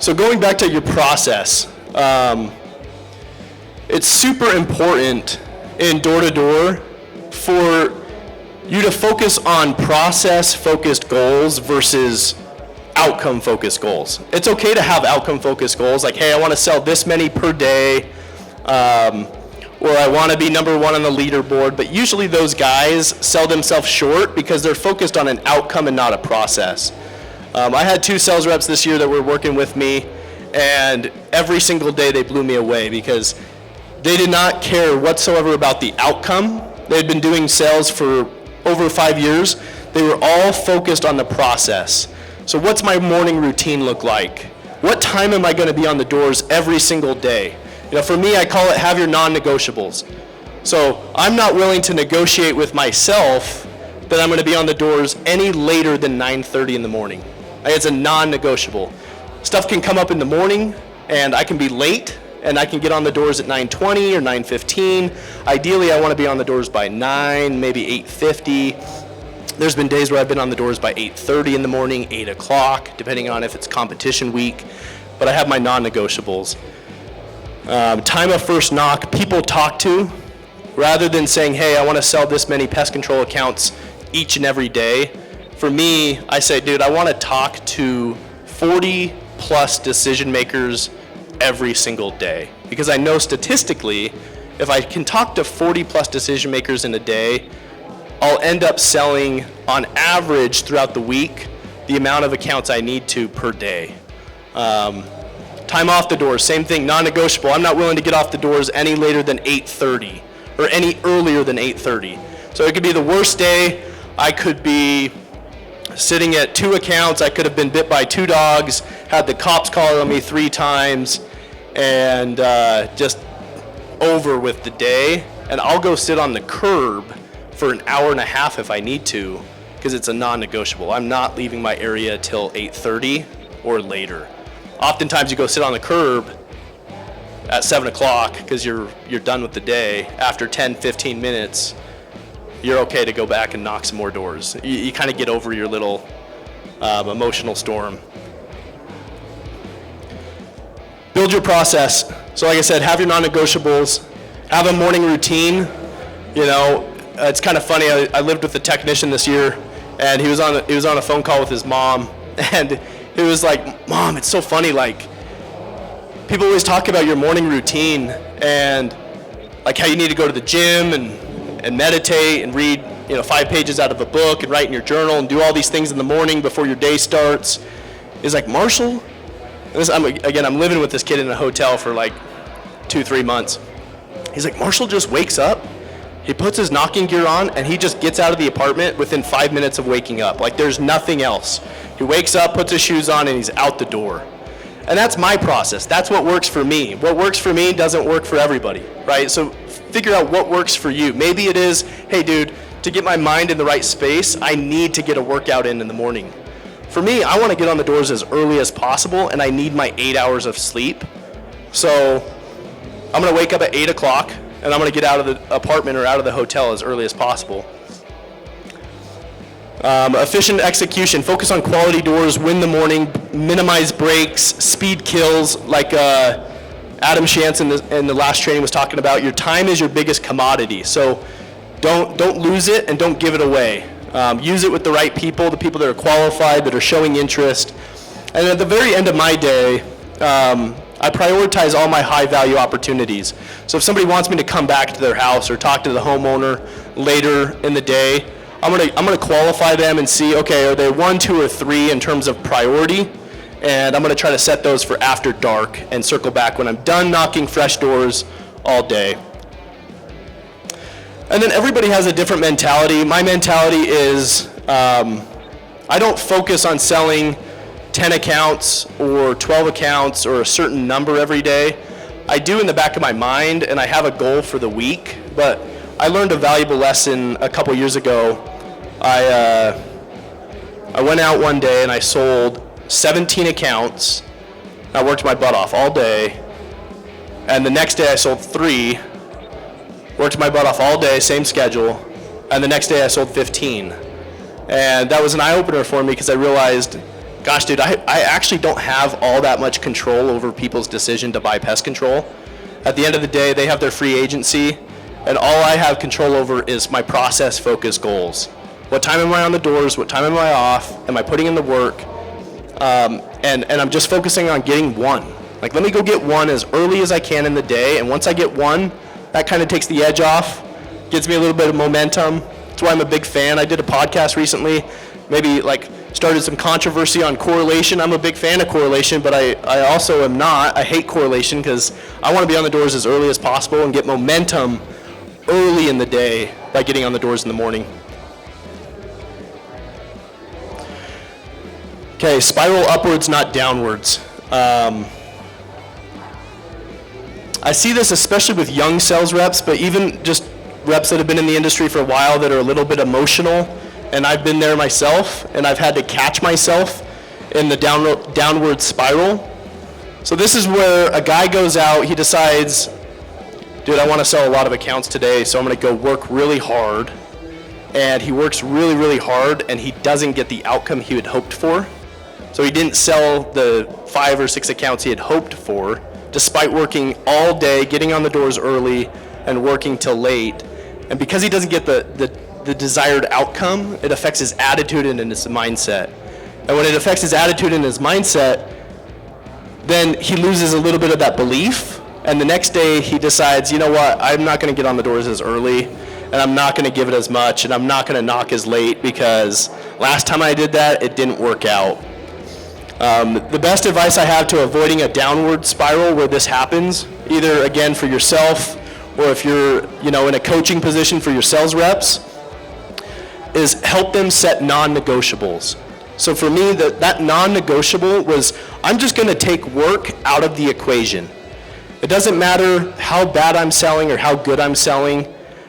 So going back to your process, it's super important in door-to-door for you to focus on process-focused goals versus outcome-focused goals. It's okay to have outcome-focused goals, like, hey, I want to sell this many per day, or I want to be number one on the leaderboard, but usually those guys sell themselves short because they're focused on an outcome and not a process. I had 2 sales reps this year that were working with me, and every single day they blew me away because they did not care whatsoever about the outcome. They had been doing sales for over 5 years. They were all focused on the process. So what's my morning routine look like? What time am I going to be on the doors every single day? You know, for me, I call it have your non-negotiables. So I'm not willing to negotiate with myself that I'm going to be on the doors any later than 9:30 in the morning. It's a non-negotiable. Stuff can come up in the morning, and I can be late, and I can get on the doors at 9:20 or 9:15. Ideally, I want to be on the doors by 9, maybe 8:50. There's been days where I've been on the doors by 8:30 in the morning, 8 o'clock, depending on if it's competition week. But I have my non-negotiables. Time of first knock, people talk to, rather than saying, hey, I want to sell this many pest control accounts each and every day. For me, I say, dude, I want to talk to 40 plus decision makers every single day. Because I know statistically, if I can talk to 40 plus decision makers in a day, I'll end up selling on average throughout the week the amount of accounts I need to per day. Time off the doors, same thing, non-negotiable. I'm not willing to get off the doors any later than 8:30 or any earlier than 8:30. So it could be the worst day. I could be sitting at 2 accounts. I could have been bit by 2 dogs, had the cops call on me 3 times, and just over with the day. And I'll go sit on the curb for an hour and a half if I need to, because it's a non-negotiable. I'm not leaving my area till 8:30 or later. Oftentimes you go sit on the curb at 7 o'clock because you're done with the day. After 10, 15 minutes, you're okay to go back and knock some more doors. You kind of get over your little emotional storm. Build your process. So like I said, have your non-negotiables, have a morning routine. You know, it's kind of funny, I lived with a technician this year, and he was on a phone call with his mom, and he was like, Mom, it's so funny, like, people always talk about your morning routine and like how you need to go to the gym and meditate and read, 5 pages out of a book and write in your journal and do all these things in the morning before your day starts. He's like, Marshall, I'm living with this kid in a hotel for like 2-3 months. He's like, Marshall just wakes up, he puts his knocking gear on, and he just gets out of the apartment within 5 minutes of waking up. Like, there's nothing else. He wakes up, puts his shoes on, and he's out the door. And that's my process. That's what works for me. What works for me doesn't work for everybody, right? So figure out what works for you. Maybe it is, hey, dude, to get my mind in the right space, I need to get a workout in the morning. For me, I want to get on the doors as early as possible, and I need my 8 hours of sleep. So I'm going to wake up at 8 o'clock, and I'm going to get out of the apartment or out of the hotel as early as possible. Efficient execution, focus on quality doors, win the morning, minimize breaks, speed kills, like Adam Shantz in the last training was talking about. Your time is your biggest commodity, so don't lose it and don't give it away. Use it with the right people, the people that are qualified, that are showing interest. And at the very end of my day, I prioritize all my high-value opportunities. So if somebody wants me to come back to their house or talk to the homeowner later in the day, I'm gonna qualify them and see, okay, are they 1, 2, or 3 in terms of priority? And I'm gonna try to set those for after dark and circle back when I'm done knocking fresh doors all day. And then everybody has a different mentality. My mentality is I don't focus on selling 10 accounts or 12 accounts or a certain number every day. I do in the back of my mind, and I have a goal for the week, but I learned a valuable lesson a couple years ago. I went out one day and I sold 17 accounts. I worked my butt off all day, and the next day I sold 3. Worked my butt off all day, same schedule, and the next day I sold 15. And that was an eye-opener for me because I realized gosh, dude, I actually don't have all that much control over people's decision to buy pest control. At the end of the day, they have their free agency, and all I have control over is my process-focused goals. What time am I on the doors? What time am I off? Am I putting in the work? And I'm just focusing on getting one. Like, let me go get one as early as I can in the day, and once I get one, that kind of takes the edge off, gives me a little bit of momentum. That's why I'm a big fan. I did a podcast recently, maybe like started some controversy on correlation. I'm a big fan of correlation, but I also am not. I hate correlation because I want to be on the doors as early as possible and get momentum early in the day by getting on the doors in the morning. Okay, spiral upwards, not downwards. I see this especially with young sales reps, but even just reps that have been in the industry for a while that are a little bit emotional, and I've been there myself, and I've had to catch myself in the downward spiral. So this is where a guy goes out, he decides, dude, I want to sell a lot of accounts today, so I'm going to go work really hard, and he works really, really hard, and he doesn't get the outcome he had hoped for. So he didn't sell the 5 or 6 accounts he had hoped for, despite working all day, getting on the doors early, and working till late. And because he doesn't get the desired outcome, it affects his attitude and his mindset. And when it affects his attitude and his mindset, then he loses a little bit of that belief, and the next day he decides, you know what, I'm not going to get on the doors as early, and I'm not going to give it as much, and I'm not going to knock as late because last time I did that, it didn't work out. The best advice I have to avoiding a downward spiral where this happens, either again for yourself or if you're in a coaching position for your sales reps, is help them set non-negotiables. So for me, that non-negotiable was, I'm just going to take work out of the equation. It doesn't matter how bad I'm selling or how good I'm selling.